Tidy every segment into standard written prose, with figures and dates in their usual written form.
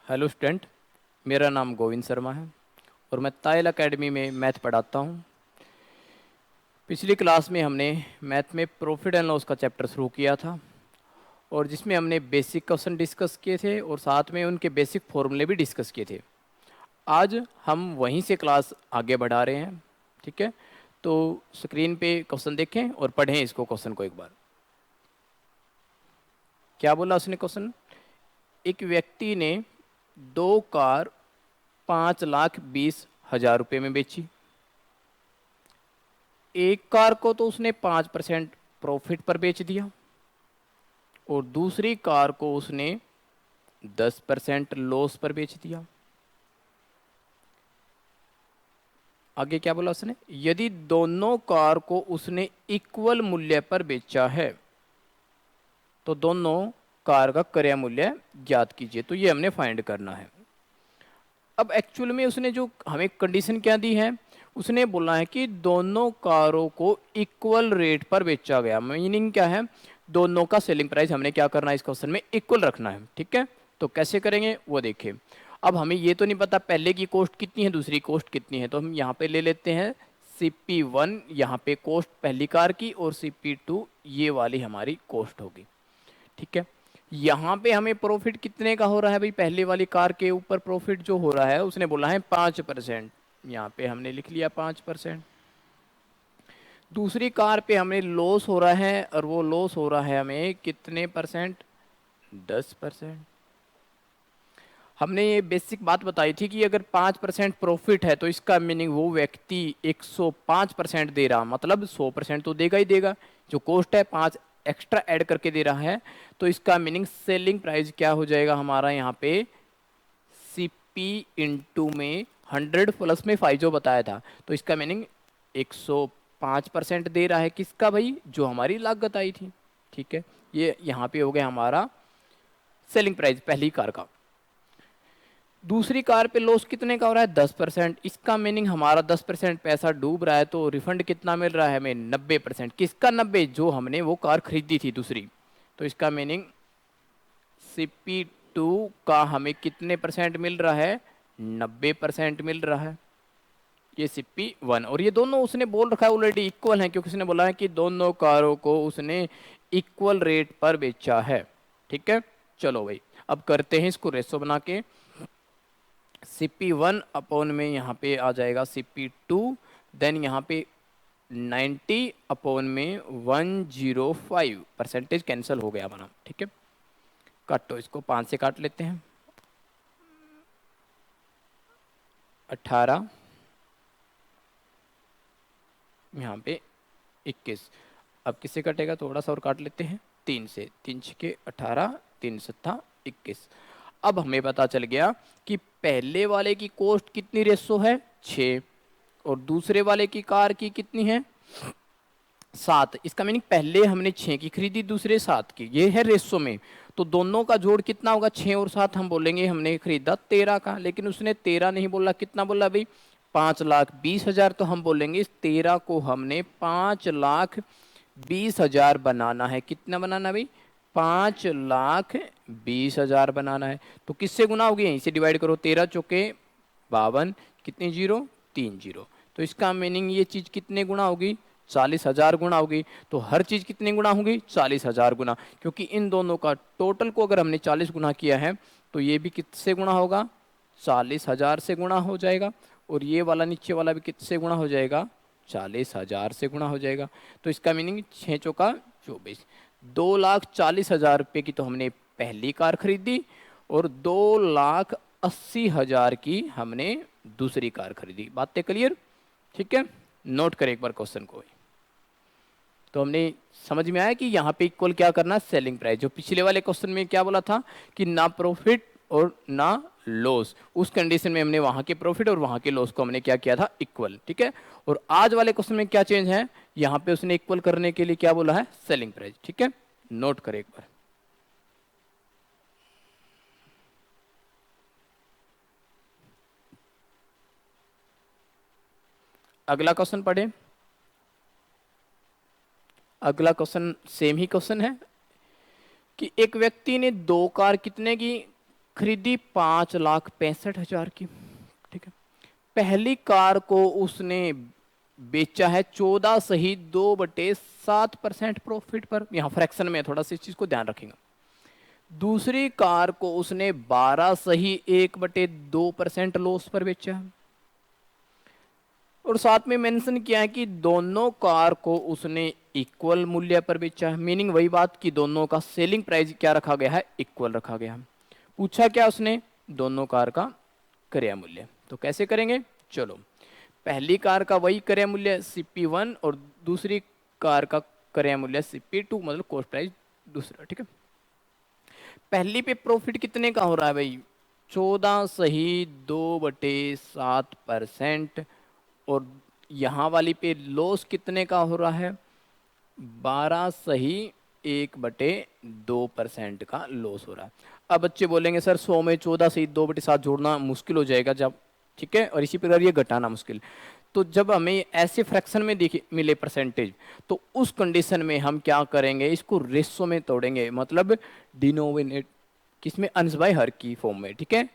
Hello student, मेरा नाम गोविंद शर्मा है और मैं तायल एकेडमी में मैथ पढ़ाता हूँ। पिछली क्लास में हमने मैथ में प्रॉफिट एंड लॉस का चैप्टर शुरू किया था और जिसमें हमने बेसिक क्वेश्चन डिस्कस किए थे और साथ में उनके बेसिक फॉर्मूले भी डिस्कस किए थे। आज हम वहीं से क्लास आगे बढ़ा रहे हैं। ठीक है, तो स्क्रीन पे क्वेश्चन देखें और पढ़ें इसको, क्वेश्चन को एक बार। क्या बोला उसने क्वेश्चन? एक व्यक्ति ने दो कार 5,20,000 रुपये में बेची। एक कार को तो उसने 5% प्रॉफिट पर बेच दिया और दूसरी कार को उसने 10% लॉस पर बेच दिया। आगे क्या बोला उसने? यदि दोनों कार को उसने इक्वल मूल्य पर बेचा है तो दोनों कार का क्रय मूल्य ज्ञात कीजिए। तो ये हमने फाइंड करना है। अब एक्चुअल में उसने जो हमें कंडीशन क्या दी है, उसने बोला है कि दोनों कारों को इक्वल रेट पर बेचा गया। मीनिंग क्या है? दोनों का सेलिंग प्राइस हमने क्या करना है, इस क्वेश्चन में इक्वल रखना है। ठीक है, तो कैसे करेंगे वो देखिए। अब हमें ये तो नहीं पता पहले की कॉस्ट कितनी है, दूसरी कॉस्ट कितनी है, तो हम यहाँ पे ले लेते हैं CP1, यहाँ पे कॉस्ट पहली कार की, और CP2 ये वाली हमारी कॉस्ट होगी। ठीक है, यहाँ पे हमें प्रॉफिट कितने का हो रहा है भाई? पहले वाली कार के ऊपर प्रॉफिट जो हो रहा है उसने बोला है 5%। यहाँ पे हमने लिख लिया 5%। दूसरी कार पे हमें लॉस हो रहा है और वो लॉस हो रहा है हमें कितने परसेंट? 10%। हमने ये बेसिक बात बताई थी कि अगर 5% प्रॉफिट है तो इसका मीनिंग वो व्यक्ति 105% दे रहा, मतलब 100% तो देगा ही देगा। जो कॉस्ट है 5 एक्स्ट्रा ऐड करके दे रहा है, तो इसका मीनिंग सेलिंग प्राइस क्या हो जाएगा हमारा यहाँ पे? CP इंटू में 100 प्लस में 5 जो बताया था, तो इसका मीनिंग 105% दे रहा है। किसका भाई? जो हमारी लागत आई थी। ठीक है, ये यहाँ पे हो गया हमारा सेलिंग प्राइस पहली कार का। दूसरी कार पे लॉस कितने का हो रहा है? 10%। इसका मीनिंग हमारा 10% पैसा डूब रहा है, तो रिफंड कितना मिल रहा है हमें? 90%। किसका 90? जो हमने वो कार खरीदी थी दूसरी। तो इसका मीनिंग CP2 का हमें कितने परसेंट मिल रहा है? 90% मिल रहा है। ये CP1, और ये दोनों उसने बोल रखा है ऑलरेडी इक्वल है, क्योंकि उसने बोला है कि दोनों कारों को उसने इक्वल रेट पर बेचा है। ठीक है, चलो भाई अब करते हैं इसको रेशो बना के। CP1 अपॉन में यहाँ पे आ जाएगा CP2, देन यहाँ पे 90 अपॉन में 105। परसेंटेज कैंसिल हो गया अपना। ठीक है, काटो इसको, 5 से काट लेते हैं। 18, यहाँ पे 21। अब किससे कटेगा? थोड़ा सा और काट लेते हैं, 3 से। 3 छके 18, 3 सत्ता 21। अब हमें पता चल गया कि पहले वाले की कॉस्ट कितनी रेशो है? 6, और दूसरे वाले की कार की कितनी है? 7। इसका मीनिंग पहले हमने 6 की खरीदी, दूसरे 7 की, ये है रेशो में। तो दोनों का जोड़ कितना होगा? 6 और 7 हम बोलेंगे हमने खरीदा 13 का, लेकिन उसने 13 नहीं बोला, कितना बोला भाई? 5,20,000। तो हम बोलेंगे इस 13 को हमने 5,20,000 बनाना है। कितना बनाना भाई? 5,20,000 बनाना है। तो किससे गुना होगी? यहीं से डिवाइड करो, 13 चौके 52, कितनी जीरो? 3 जीरो। तो इसका मीनिंग ये चीज कितने गुना होगी? 40,000 गुना होगी। तो हर चीज कितनी गुना होगी? 40,000 गुना, क्योंकि इन दोनों का टोटल को अगर हमने 40 गुना किया है तो ये भी किससे गुना होगा? 40,000 से गुना हो जाएगा, और ये वाला नीचे वाला भी किससे गुना हो जाएगा? 40,000 से गुना हो जाएगा। तो इसका मीनिंग 6 चौका 24, 2,40,000 रुपये की तो हमने पहली कार खरीदी, और 2,80,000 की हमने दूसरी कार खरीदी। बातें क्लियर? ठीक है, नोट करें एक बार क्वेश्चन को। तो हमने समझ में आया कि यहाँ पे इक्वल क्या करना? Selling price. जो पिछले वाले क्वेश्चन में क्या बोला था कि ना प्रॉफिट और ना लॉस, उस कंडीशन में हमने वहां के प्रॉफिट और वहां के लॉस को हमने क्या किया था? इक्वल। ठीक है, और आज वाले क्वेश्चन में क्या चेंज है? यहाँ पे उसने इक्वल करने के लिए क्या बोला है? Selling price. ठीक है, नोट करें एक बार। अगला क्वेश्चन पढ़े। अगला क्वेश्चन सेम ही क्वेश्चन है कि एक व्यक्ति ने दो कार कितने की खरीदी 5,65,000 की, ठीक है। पहली कार को उसने बेचा है 14 - 2/7% प्रॉफिट पर, यहां फ्रैक्शन में थोड़ा सा इस चीज को ध्यान रखेंगे। दूसरी कार को उसने 12 - 1/2% लॉस पर बेचा है, और साथ में मेंशन किया है कि दोनों कार को उसने इक्वल मूल्य पर बेचा है, मीनिंग वही बात कि दोनों का सेलिंग प्राइस क्या रखा गया है, इक्वल रखा गया है। पूछा क्या उसने, दोनों कार का क्रय मूल्य। तो कैसे करेंगे, चलो पहली कार का वही क्रय मूल्य CP1 और दूसरी कार का क्रय मूल्य CP2, मतलब कॉस्ट प्राइस दूसरा, ठीक है। पहली पे प्रॉफिट कितने का हो रहा है भाई, 14 - 2/7%, और यहां वाली पे लॉस कितने का हो रहा है, 12 - 1/2% का लॉस हो रहा है। अब बच्चे बोलेंगे सर 100 में 14 - 2/7 जोड़ना मुश्किल हो जाएगा जब, ठीक है, और इसी प्रकार ये घटाना मुश्किल। तो जब हमें ऐसे फ्रैक्शन में दिखे मिले परसेंटेज, तो उस कंडीशन में हम क्या करेंगे, इसको रेशो में तोड़ेंगे, मतलब डिनोमिनेट किसमें, अंश बाय हर की फॉर्म में, ठीक है।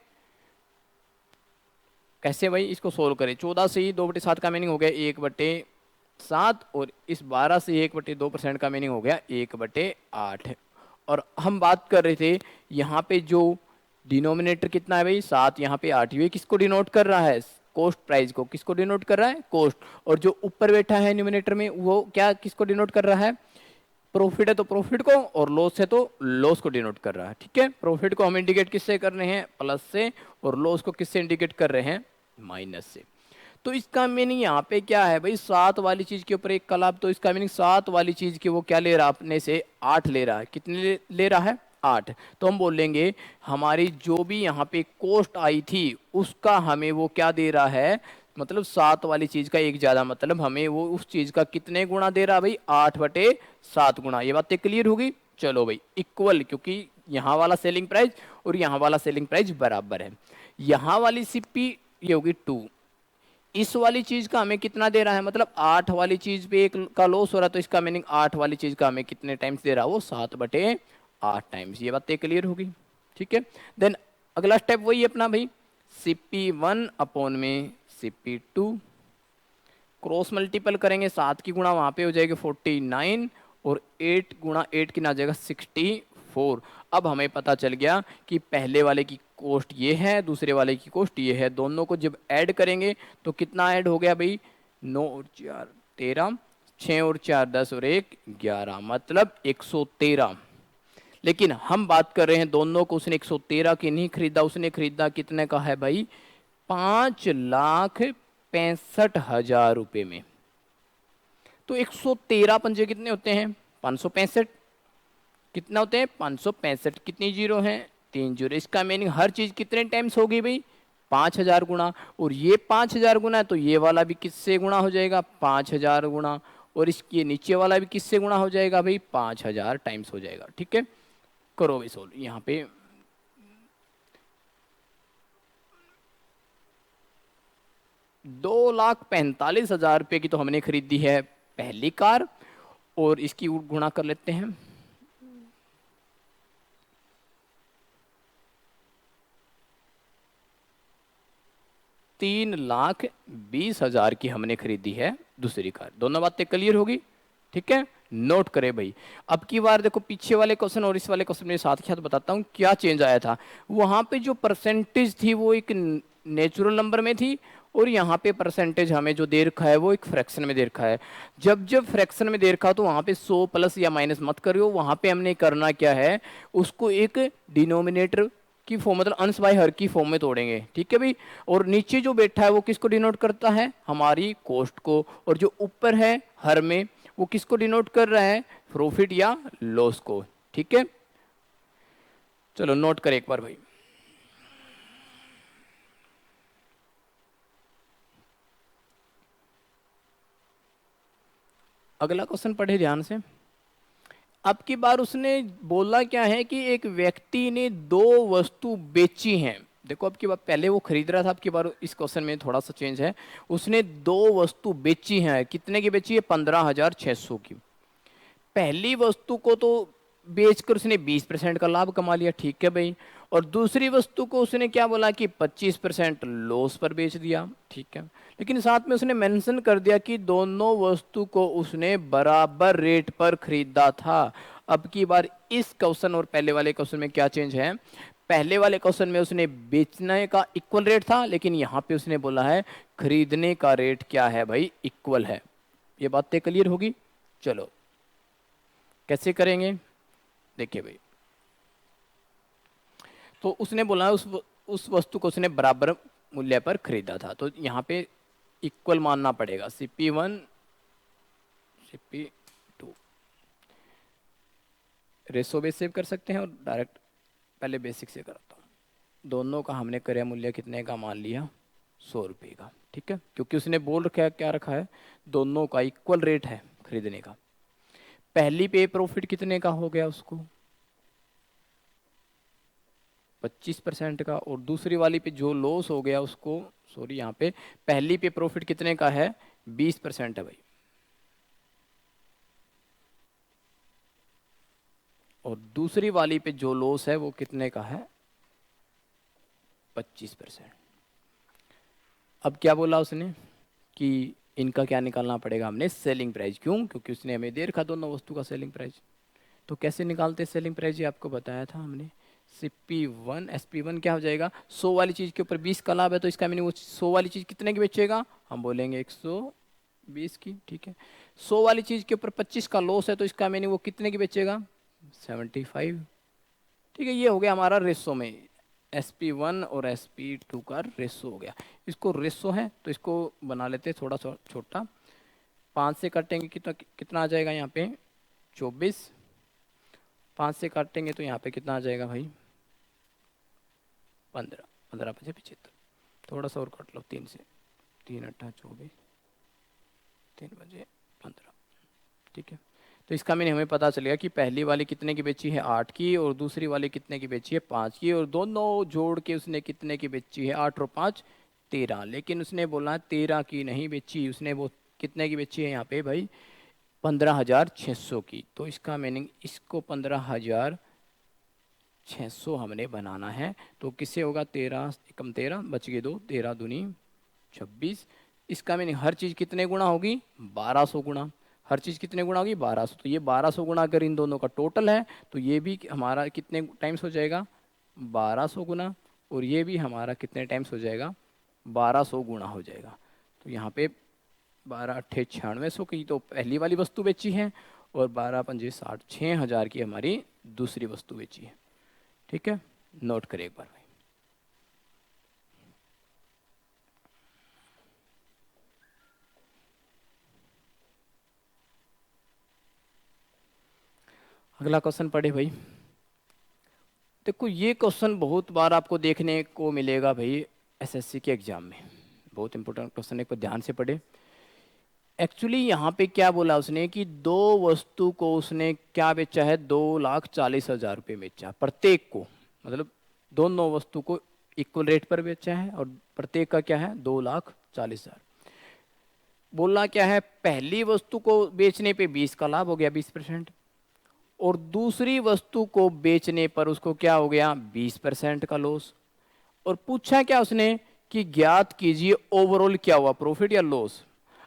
कैसे भाई इसको सोल्व करें, 14 - 2/7 का मीनिंग हो गया 1/7, और इस 12 - 1/2% का मीनिंग हो गया 1/8। और हम बात कर रहे थे यहाँ पे जो डिनोमिनेटर कितना है भाई 7, यहाँ पे 8, ये किसको डिनोट कर रहा है, कॉस्ट प्राइस को, किसको डिनोट कर रहा है, कॉस्ट। और जो ऊपर बैठा है न्यूमिनेटर में वो क्या किसको डिनोट कर रहा है, प्रॉफिट है तो प्रॉफिट को, और लॉस है तो लॉस को डिनोट कर रहा है, ठीक है। प्रॉफिट को हम इंडिकेट किससे कर रहे हैं, प्लस से, और लॉस को किससे इंडिकेट कर रहे हैं, माइनस से। तो इसका मीनिंग यहाँ पे क्या है भाई, 7 वाली चीज के ऊपर 1 का लाभ, तो इसका मीनिंग 7 वाली चीज के वो क्या ले रहा है, अपने से 8 ले रहा है, कितने ले रहा है, 8। तो हम बोलेंगे हमारी जो भी यहाँ पे कॉस्ट आई थी उसका हमें वो क्या दे रहा है, मतलब 7 वाली चीज का 1 ज्यादा, मतलब हमें वो उस चीज का कितने गुना दे रहा है भाई, 8/7 गुना। ये बातें क्लियर होगी, चलो भाई इक्वल, क्योंकि यहाँ वाला सेलिंग प्राइस और यहाँ वाला सेलिंग प्राइस बराबर है। यहाँ वाली CP ये होगी 2, इस वाली चीज का हमें कितना दे रहा है, मतलब 8 वाली चीज पे 1 का लॉस हो रहा है, तो इसका मीनिंग 8 वाली चीज का हमें कितने टाइम्स दे रहा है, वो 7/8 टाइम्स। ये बातें क्लियर होगी, ठीक है। देन अगला स्टेप वही अपना भाई, CP1 अपॉन में CP2, क्रॉस मल्टीपल करेंगे, 7 की गुणा वहां पे हो जाएगी 49, और 8 गुणा 8 की ना जाएगा 64। अब हमें पता चल गया कि पहले वाले की कॉस्ट ये है, दूसरे वाले की कॉस्ट ये है, दोनों को जब ऐड करेंगे तो कितना ऐड हो गया भाई, 9 और 4 13, 6 और 4 10 और 1 11, मतलब 113। लेकिन हम बात कर रहे हैं दोनों को उसने 113 की नहीं खरीदा, उसने खरीदा कितने का है भाई, 5,65,000 रुपए में। तो 113 पंजे कितने होते हैं, 565, कितना होते हैं 565, कितनी जीरो हैं, 3 जीरो। इसका मीनिंग हर चीज कितने टाइम्स होगी भाई, 5,000 गुना, और ये 5,000 गुना है तो ये वाला भी किससे गुना हो जाएगा, 5,000 गुना, और इसके नीचे वाला भी किससे गुना हो जाएगा भाई, 5,000 टाइम्स हो जाएगा, ठीक है। करो भाई सोल्व, यहाँ पे 2,45,000 रुपए की तो हमने खरीदी है पहली कार, और इसकी गुणा कर लेते हैं, 3,20,000 की हमने खरीदी है दूसरी कार। दोनों बातें क्लियर होगी, ठीक है। नोट करें भाई, अब की बार देखो पीछे वाले क्वेश्चन और इस वाले क्वेश्चन में साथ के साथ बताता हूँ क्या चेंज आया था। वहां पे जो परसेंटेज थी वो एक नेचुरल नंबर में थी, और यहाँ पे परसेंटेज हमें जो दे रखा है वो एक फ्रैक्शन में दे रखा है। जब जब फ्रैक्शन में दे रखा हो तो वहां पे 100 प्लस या माइनस मत करियो, वहां पे हमने करना क्या है, उसको एक डिनोमिनेटर की फॉर्म, मतलब अंश बाय हर की फॉर्म में तोड़ेंगे, ठीक है भाई। और नीचे जो बैठा है वो किसको डिनोट करता है, हमारी कॉस्ट को, और जो ऊपर है हर में वो किसको डिनोट कर रहा है, प्रॉफिट या लॉस को, ठीक है। चलो नोट करें एक बार भाई, अगला क्वेश्चन पढ़े ध्यान से। अब की बार उसने बोला क्या है कि एक व्यक्ति ने 2 वस्तु बेची हैं। देखो अब की बार पहले वो खरीद रहा था, अब की बार इस क्वेश्चन में थोड़ा सा चेंज है, उसने 2 वस्तु बेची हैं, कितने की बेची है, 15,600 की। पहली वस्तु को तो बेचकर उसने 20% का लाभ कमा लिया, ठीक है भाई। और दूसरी वस्तु को उसने क्या बोला कि 25% लॉस पर बेच दिया, ठीक है। लेकिन साथ में उसने मेंशन कर दिया कि दोनों वस्तु को उसने बराबर रेट पर खरीदा था। अब की बार इस क्वेश्चन और पहले वाले क्वेश्चन में क्या चेंज है? पहले वाले क्वेश्चन में उसने बेचने का इक्वल रेट था, लेकिन यहां पे उसने बोला है खरीदने का रेट क्या है भाई, इक्वल है। ये बातें क्लियर होगी? चलो कैसे करेंगे देखिए भाई। तो उसने बोला उस वस्तु को उसने बराबर मूल्य पर खरीदा था, तो यहाँ पे इक्वल मानना पड़ेगा। CP1 CP2 ratio base save कर सकते हैं और डायरेक्ट पहले बेसिक से करता हूँ। दोनों का हमने क्रय मूल्य कितने का मान लिया? 100 रुपये का, ठीक है। क्योंकि उसने बोल रखा है, क्या रखा है, दोनों का इक्वल रेट है खरीदने का। पहली पे प्रॉफिट कितने का हो गया उसको? 25% का। और दूसरी वाली पे जो लॉस हो गया उसको, सॉरी यहाँ पे पहली पे प्रॉफिट कितने का है? 20% है भाई। और दूसरी वाली पे जो लॉस है वो कितने का है? 25%। अब क्या बोला उसने कि इनका क्या निकालना पड़ेगा हमने? Selling price. क्यों? क्योंकि उसने हमें दे रखा दोनों वस्तु का सेलिंग प्राइस। तो कैसे निकालते सेलिंग प्राइस, ये आपको बताया था हमने। CP1 SP1 क्या हो जाएगा? 100 वाली चीज के ऊपर 20 का लाभ है, तो इसका मीनिंग वो 100 वाली चीज कितने की बेचेगा? हम बोलेंगे 120 की, ठीक है। 100 वाली चीज के ऊपर 25 का लॉस है, तो इसका मीनिंग वो कितने की बेचेगा? 75, ठीक है। ये हो गया हमारा रेसो में SP1 और SP2 का रेसो हो गया। इसको रेसो है तो इसको बना लेते हैं थोड़ा सा छोटा। 5 से काटेंगे कितना कितना आ जाएगा यहाँ पे? 24। 5 से काटेंगे तो यहाँ पे कितना आ जाएगा भाई? 15। 15 5 75। थोड़ा सा और काट लो 3 से। 3 8 24, 3 बजे 15, ठीक है। तो इसका मीनिंग हमें पता चलेगा कि पहली वाली कितने की बेची है? 8 की। और दूसरी वाली कितने की बेची है? 5 की। और दोनों जोड़ के उसने कितने की बेची है? 8 और 5 13। लेकिन उसने बोला 13 की नहीं बेची, उसने वो कितने की बेची है यहाँ पे भाई? 15,600 की। तो इसका मीनिंग इसको 15,600 हमने बनाना है। तो किससे होगा? 13 कम 13 बच गए 2, 13 दूनी 26। इसका मीनिंग हर चीज कितने गुना होगी? 1200 गुना। हर चीज कितने गुना होगी? 1200। तो ये 1200 गुना अगर इन दोनों का टोटल है तो ये भी हमारा कितने टाइम्स हो जाएगा? 1200 गुना। और ये भी हमारा कितने टाइम्स हो जाएगा? 1200 गुना हो जाएगा। तो यहाँ पे 12 अट्ठे 9600 की तो पहली वाली वस्तु बेची है, और 12 पंजे 60, 6000 की हमारी दूसरी वस्तु बेची है, ठीक है। नोट करें एक बार भाई। अगला क्वेश्चन पढ़े भाई। देखो ये क्वेश्चन बहुत बार आपको देखने को मिलेगा भाई SSC के एग्जाम में। बहुत इंपॉर्टेंट क्वेश्चन है, एक बार ध्यान से पढ़े। एक्चुअली यहाँ पे क्या बोला उसने कि दो वस्तु को उसने क्या बेचा है? 2,40,000 रुपये बेचा प्रत्येक को। मतलब दोनों वस्तु को इक्वल रेट पर बेचा है और प्रत्येक का क्या है? 2,40,000। बोलना क्या है? पहली वस्तु को बेचने पे 20 का लाभ हो गया, 20%। और दूसरी वस्तु को बेचने पर उसको क्या हो गया? 20% का लॉस। और पूछा क्या उसने कि ज्ञात कीजिए ओवरऑल क्या हुआ, प्रॉफिट या लॉस।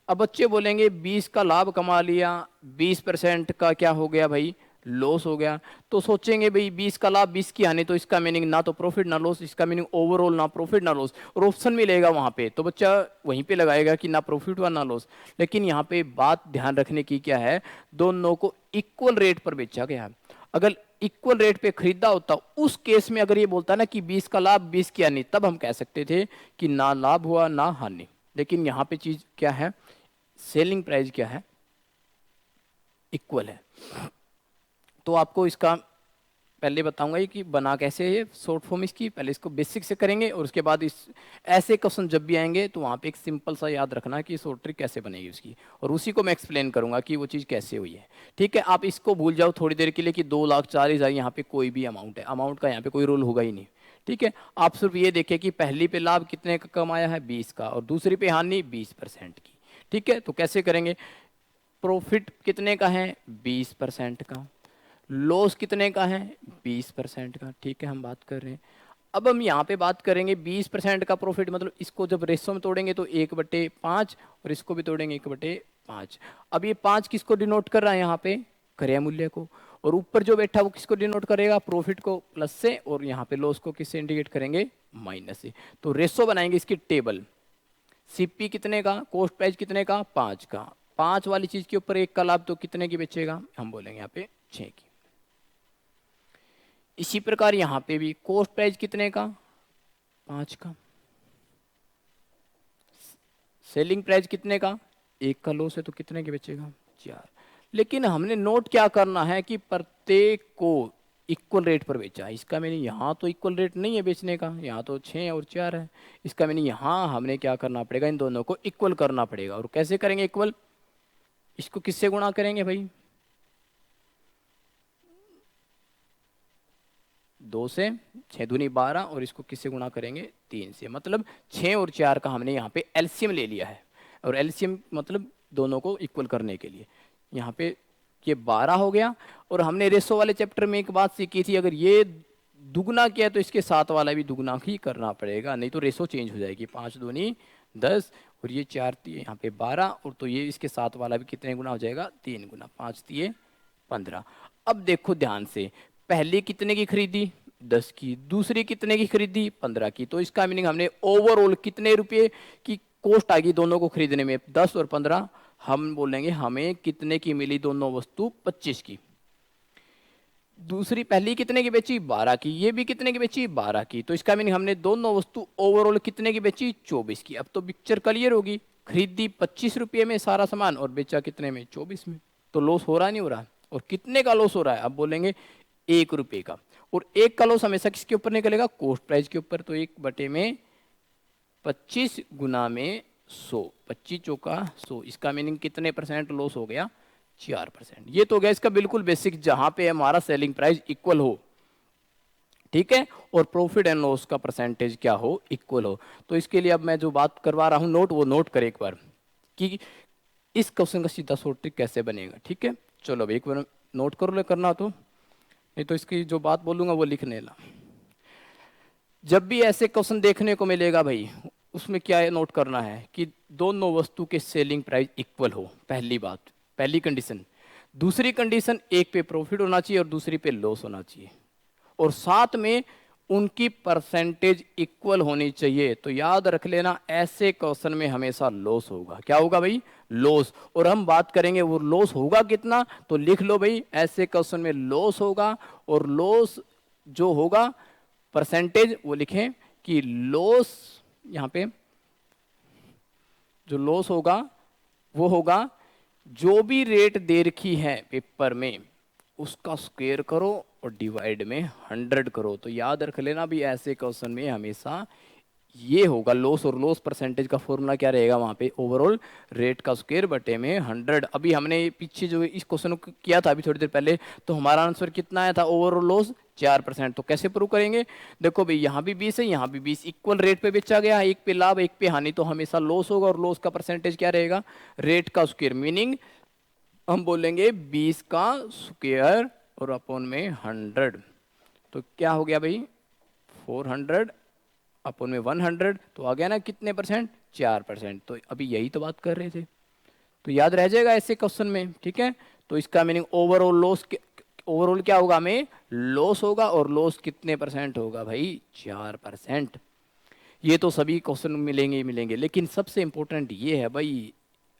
अब बच्चे बोलेंगे 20 का लाभ कमा लिया, 20% का क्या हो गया भाई? लॉस हो गया। तो सोचेंगे भाई 20 का लाभ 20 की हानि, तो इसका मीनिंग ना तो प्रॉफिट ना लॉस, इसका मीनिंग ओवरऑल ना प्रॉफिट ना लॉस। और ऑप्शन मिलेगा वहां पे तो बच्चा वहीं पे लगाएगा कि ना प्रॉफिट हुआ ना लॉस। लेकिन यहाँ पे बात ध्यान रखने की क्या है? दोनों को इक्वल रेट पर बेचा गया है। अगर इक्वल रेट पे खरीदा होता उस केस में, अगर ये बोलता ना कि 20 का लाभ 20 की हानि, तब हम कह सकते थे कि ना लाभ हुआ ना हानि। लेकिन यहाँ पे चीज क्या है? सेलिंग प्राइस क्या है? इक्वल है। तो आपको इसका पहले बताऊंगा कि बना कैसे है शॉर्ट फॉर्म इसकी। पहले इसको बेसिक से करेंगे और उसके बाद इस ऐसे क्वेश्चन जब भी आएंगे तो वहाँ पे एक सिंपल सा याद रखना कि शॉर्ट ट्रिक कैसे बनेगी उसकी, और उसी को मैं एक्सप्लेन करूंगा कि वो चीज़ कैसे हुई है, ठीक है। आप इसको भूल जाओ थोड़ी देर के लिए कि 2,40,000 यहाँ पे कोई भी अमाउंट है, अमाउंट का यहाँ पे कोई रोल होगा ही नहीं, ठीक है। आप सिर्फ ये देखें कि पहली पे लाभ कितने का कमाया है? 20 का, और दूसरी पे हानि 20% की, ठीक है। तो कैसे करेंगे? प्रॉफिट कितने का है? 20% का। लॉस कितने का है? 20% का, ठीक है। हम बात कर रहे हैं अब हम यहाँ पे बात करेंगे 20% का प्रॉफिट, मतलब इसको जब रेशो में तोड़ेंगे तो 1/5 और इसको भी तोड़ेंगे 1/5। अब ये 5 किसको डिनोट कर रहा है यहाँ पे, क्रय मूल्य को, और ऊपर जो बैठा वो किसको डिनोट करेगा, प्रॉफिट को प्लस से, और यहाँ पे लॉस को किससे इंडिकेट करेंगे, माइनस से। तो रेशो बनाएंगे इसकी टेबल, सीपी कितने का, कॉस्ट प्राइस कितने का, 5 का, 5 वाली चीज के ऊपर 1 का लाभ, तो कितने की बेचेगा, हम बोलेंगे यहाँ पे 6 की। इसी प्रकार यहां पे भी कॉस्ट प्राइस कितने का, 5 का, सेलिंग प्राइस कितने का, 1 का लॉस है तो कितने के बेचेगा, 4। लेकिन हमने नोट क्या करना है कि प्रत्येक को इक्वल रेट पर बेचा है। इसका मीनिंग यहाँ तो इक्वल रेट नहीं है बेचने का, यहाँ तो 6 और 4 है। इसका मीनिंग यहाँ हमने क्या करना पड़ेगा, इन दोनों को इक्वल करना पड़ेगा। और कैसे करेंगे इक्वल, इसको किससे गुणा करेंगे भाई, 2 से, 6 दूनी 12, और इसको किससे गुणा करेंगे, 3 से। मतलब 6 और 4 का हमने यहाँ पे एलसीएम ले लिया है, और एलसीएम मतलब दोनों को इक्वल करने के लिए। यहाँ पे ये 12 हो गया, और हमने रेशो वाले चैप्टर में एक बात सीखी थी, अगर ये दुगना किया तो इसके साथ वाला भी दुगना ही करना पड़ेगा, नहीं तो रेशो चेंज हो जाएगी। 5 दूनी 10, और ये 4 तिये यहाँ पे 12, और तो ये इसके साथ वाला भी कितने गुना हो जाएगा, 3 गुना, 5 तिये 15। अब देखो ध्यान से, पहली कितने की खरीदी, 10 की, दूसरी कितने की खरीदी, 15 की। तो इसका मीनिंग हमने ओवरऑल कितने रुपए की कॉस्ट आ गई दोनों को खरीदने में, 10 और 15। हम बोलेंगे हमें कितने की मिली दोनों वस्तु, 25 की। दूसरी पहली कितने की बेची, 12 की, ये भी कितने की बेची, 12 की। तो इसका मीनिंग हमने दोनों वस्तु ओवरऑल कितने की बेची, 24 की। अब तो पिक्चर क्लियर होगी, खरीदी 25 रुपये में सारा सामान और बेचा कितने में, 24 में। तो लॉस हो रहा नहीं हो रहा, और कितने का लॉस हो रहा है, अब बोलेंगे 1 रुपये का। और 1 का लॉस हमेशा किसके ऊपर निकलेगा, कॉस्ट प्राइस के ऊपर। तो 1/25 गुना में 100, 25 चौका 100, इसका मीनिंग कितने परसेंट लॉस हो गया, 4%। ये तो गया इसका बिल्कुल बेसिक, जहां पे हमारा सेलिंग प्राइस इक्वल हो, ठीक है, और प्रॉफिट एंड लॉस का परसेंटेज क्या हो, इक्वल हो। तो इसके लिए अब मैं जो बात करवा रहा हूं नोट, वो नोट करें एक बार कि इस क्वेश्चन का सीधा शॉर्ट ट्रिक कैसे बनेगा। ठीक है, चलो अब एक बार नोट कर लो, करना तो, नहीं तो इसकी जो बात बोलूंगा वो लिखने ला। जब भी ऐसे क्वेश्चन देखने को मिलेगा भाई, उसमें क्या है नोट करना है कि दोनों वस्तु के सेलिंग प्राइस इक्वल हो, पहली बात, पहली कंडीशन। दूसरी कंडीशन, एक पे प्रॉफिट होना चाहिए और दूसरी पे लॉस होना चाहिए, और साथ में उनकी परसेंटेज इक्वल होनी चाहिए। तो याद रख लेना, ऐसे क्वेश्चन में हमेशा लॉस होगा। क्या होगा भाई, लॉस। और हम बात करेंगे वो लॉस होगा कितना, तो लिख लो भाई, ऐसे क्वेश्चन में लॉस होगा, और लॉस जो होगा परसेंटेज वो लिखें कि लॉस, यहां पे जो लॉस होगा वो होगा जो भी रेट दे रखी है पेपर में उसका स्क्वायर करो और डिवाइड में 100 करो। तो याद रख लेना भी, ऐसे क्वेश्चन में हमेशा ये होगा लॉस, और लॉस परसेंटेज का फॉर्मूला क्या रहेगा वहां पे, ओवरऑल रेट का स्क्वायर बटे में 100। अभी हमने पीछे जो इस क्वेश्चन को किया था अभी थोड़ी देर पहले, तो हमारा आंसर कितना आया था, ओवरऑल लॉस 4%। तो कैसे प्रूव करेंगे, देखो भाई यहाँ भी 20 है, यहाँ भी 20, इक्वल रेट पे बेचा गया, एक पे लाभ एक पे हानि, तो हमेशा लॉस होगा, और लॉस का परसेंटेज क्या रहेगा, रेट का स्क्वायर, मीनिंग हम बोलेंगे 20 का स्क्वायर और अपॉन में 100। तो क्या हो गया भाई, 400 अपॉन में 100, तो आ गया ना कितने परसेंट, 4%। तो अभी यही तो बात कर रहे थे, तो याद रह जाएगा ऐसे क्वेश्चन में। ठीक है, तो इसका मीनिंग ओवरऑल लॉस, ओवरऑल क्या होगा, हमें लॉस होगा, और लॉस कितने परसेंट होगा भाई, 4%। ये तो सभी क्वेश्चन मिलेंगे ही मिलेंगे, लेकिन सबसे इंपॉर्टेंट ये है भाई,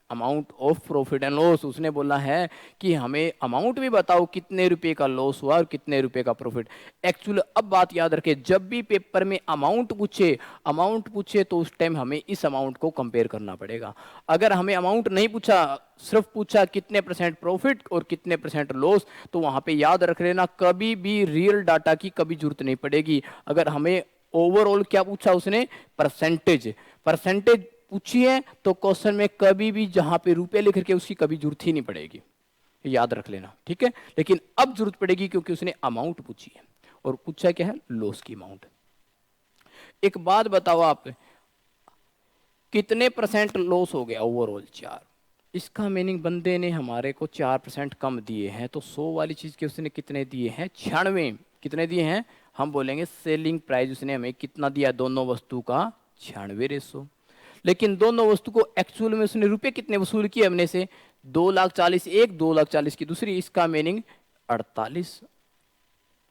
amount of profit and loss. उसने बोला है कि हमें अमाउंट भी बताओ कितने रुपए का लॉस हुआ और कितने रुपए का प्रॉफिट। एक्चुअली अब बात याद रखे, जब भी पेपर में अमाउंट पूछे तो उस टाइम हमें इस अमाउंट को कंपेयर करना पड़ेगा। अगर हमें अमाउंट नहीं पूछा, सिर्फ पूछा कितने परसेंट प्रॉफिट और कितने परसेंट लॉस, तो वहां पे याद रख लेना कभी भी रियल डाटा की कभी जरूरत नहीं पड़ेगी। अगर हमें ओवरऑल क्या पूछा उसने, परसेंटेज पूछी है, तो क्वेश्चन में कभी भी जहां पे रुपए लिख के उसकी कभी जरूरत ही नहीं पड़ेगी, याद रख लेना। ठीक है, लेकिन अब जरूरत पड़ेगी क्योंकि उसने अमाउंट पूछी है, और पूछा क्या है, लॉस की अमाउंट। एक बात बताओ आप, कितने परसेंट लॉस हो गया, ओवरऑल 4। इसका मीनिंग बंदे ने हमारे को 4% कम दिए हैं, तो 100 वाली चीज के उसने कितने दिए हैं, 96। कितने दिए हैं, हम बोलेंगे सेलिंग प्राइस उसने हमें कितना दिया, दोनों वस्तु का 96 रेशो। लेकिन दोनों वस्तु को एक्चुअल में उसने रुपए कितने वसूल किए हमने से, 2,40,000 एक, 2,40,000 की दूसरी, इसका मीनिंग 48,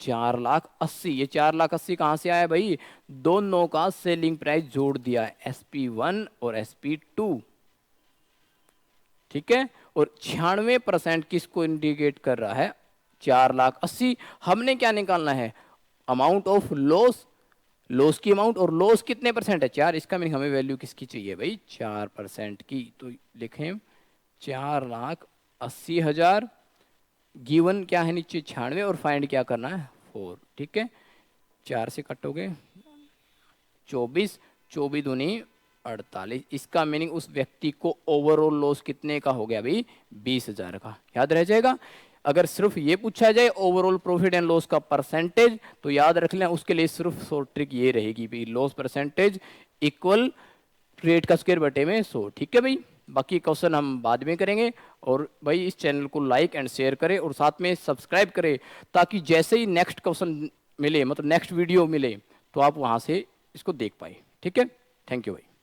4,80,000। ये 4,80,000 कहां से आया भाई, दोनों का सेलिंग प्राइस जोड़ दिया, SP1 और SP2, ठीक है। और 96% किसको इंडिकेट कर रहा है, 4,80,000। हमने क्या निकालना है, अमाउंट ऑफ लॉस, लॉस की अमाउंट, और लॉस कितने परसेंट है, 4, इसका मीनिंग हमें वैल्यू किसकी चाहिए भाई, 4% की। तो लिखें 4,80,000, गिवन क्या है नीचे 96, और फाइंड क्या करना है 4, ठीक है। 4 से कटोगे 24, 24 दूनी 48, इसका मीनिंग उस व्यक्ति को ओवरऑल लॉस कितने का हो गया भाई, 20,000 का। याद रह जाएगा। अगर सिर्फ ये पूछा जाए ओवरऑल प्रॉफिट एंड लॉस का परसेंटेज, तो याद रख लें उसके लिए सिर्फ शॉर्ट ट्रिक ये रहेगी भाई, लॉस परसेंटेज इक्वल रेट का स्क्वायर बटे में 100, ठीक है भाई। बाकी क्वेश्चन हम बाद में करेंगे। और भाई इस चैनल को लाइक एंड शेयर करें और साथ में सब्सक्राइब करें, ताकि जैसे ही नेक्स्ट क्वेश्चन मिले, मतलब नेक्स्ट वीडियो मिले, तो आप वहां से इसको देख पाए, ठीक है। थैंक यू भाई।